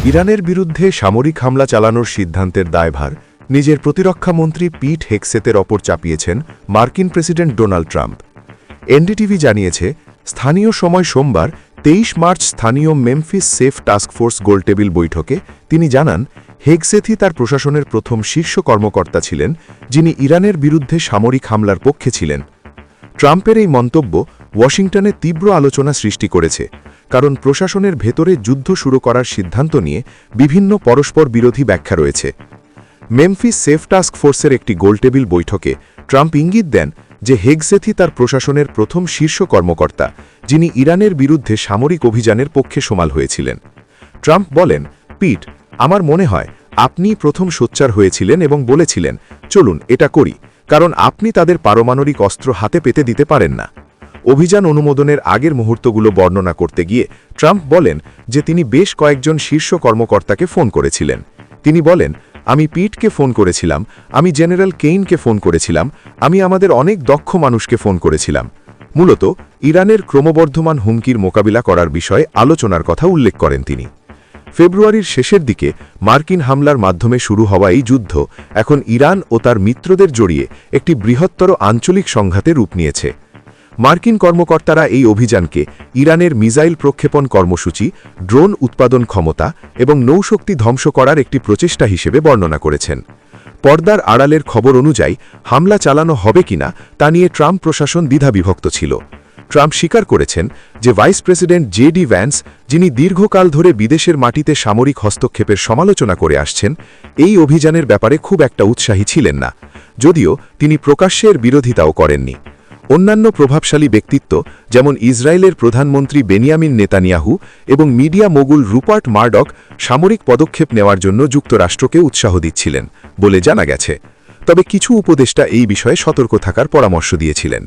ইরানের বিরুদ্ধে সামরিক হামলা চালানোর সিদ্ধান্তের দায়ভার নিজের প্রতিরক্ষা মন্ত্রী পিট হেগসেতের ওপর চাপিয়েছেন মার্কিন প্রেসিডেন্ট ডোনাল্ড ট্রাম্প। এনডিটিভি জানিয়েছে, স্থানীয় সময় সোমবার 23 মার্চ স্থানীয় মেমফিস সেফ টাস্কফোর্স গোলটেবিল বৈঠকে তিনি জানান, হেগসেথই তার প্রশাসনের প্রথম শীর্ষ কর্মকর্তা ছিলেন যিনি ইরানের বিরুদ্ধে সামরিক হামলার পক্ষে ছিলেন। ট্রাম্পের এই মন্তব্য ওয়াশিংটনে তীব্র আলোচনা সৃষ্টি করেছে, কারণ প্রশাসনের ভেতরে যুদ্ধ শুরু করার সিদ্ধান্ত নিয়ে বিভিন্ন পরস্পর বিরোধী ব্যাখ্যা রয়েছে। মেমফিস সেফ টাস্ক ফোর্সের একটি গোলটেবিল বৈঠকে ট্রাম্প ইঙ্গিত দেন যে হেগসেথই তার প্রশাসনের প্রথম শীর্ষ কর্মকর্তা যিনি ইরানের বিরুদ্ধে সামরিক অভিযানের পক্ষে সমাল হয়েছিলেন। ট্রাম্প বলেন, পিট, আমার মনে হয় আপনি প্রথম সোচ্চার হয়েছিলেন এবং বলেছিলেন, চলুন এটা করি, কারণ আপনি তাদের পারমাণবিক অস্ত্র হাতে পেতে দিতে পারেন না। অভিযান অনুমোদনের আগের মুহূর্তগুলো বর্ণনা করতে গিয়ে ট্রাম্প বলেন যে তিনি বেশ কয়েকজন শীর্ষ কর্মকর্তাকে ফোন করেছিলেন। তিনি বলেন, আমি পিটকে ফোন করেছিলাম, আমি জেনারেল কেইনকে ফোন করেছিলাম, আমি আমাদের অনেক দক্ষ মানুষকে ফোন করেছিলাম। মূলত ইরানের ক্রমবর্ধমান হুমকির মোকাবিলা করার বিষয়ে আলোচনার কথা উল্লেখ করেন তিনি। ফেব্রুয়ারির শেষের দিকে মার্কিন হামলার মাধ্যমে শুরু হওয়া এই যুদ্ধ এখন ইরান ও তার মিত্রদের জড়িয়ে একটি বৃহত্তর আঞ্চলিক সংঘাতে রূপ নিয়েছে। মার্কিন কর্মকর্তারা এই অভিযানকে ইরানের মিসাইল প্রক্ষেপণ কর্মসূচি, ড্রোন উৎপাদন ক্ষমতা এবং নৌশক্তি ধ্বংস করার একটি প্রচেষ্টা হিসেবে বর্ণনা করেছেন। পর্দার আড়ালের খবর অনুযায়ী হামলা চালানো হবে কিনা তা নিয়ে ট্রাম্প প্রশাসন দ্বিধাবিভক্ত ছিল। ট্রাম্প স্বীকার করেছেন যে ভাইস প্রেসিডেন্ট জে.ডি. ভ্যান্স, যিনি দীর্ঘকাল ধরে বিদেশের মাটিতে সামরিক হস্তক্ষেপের সমালোচনা করে আসছেন, এই অভিযানের ব্যাপারে খুব একটা উৎসাহী ছিলেন না, যদিও তিনি প্রকাশ্যে এর বিরোধিতাও করেননি। অন্যান্য প্রভাবশালী ব্যক্তিত্ব যেমন ইসরায়েলের প্রধানমন্ত্রী বেনিয়ামিন নেতানিয়াহু এবং মিডিয়া মোগুল রুপার্ট মার্ডক সামরিক পদক্ষেপ নেওয়ার জন্য যুক্তরাষ্ট্রকে উৎসাহ দিচ্ছিলেন বলে জানা গেছে। তবে কিছু উপদেষ্টা এই বিষয়ে সতর্ক থাকার পরামর্শ দিয়েছিলেন।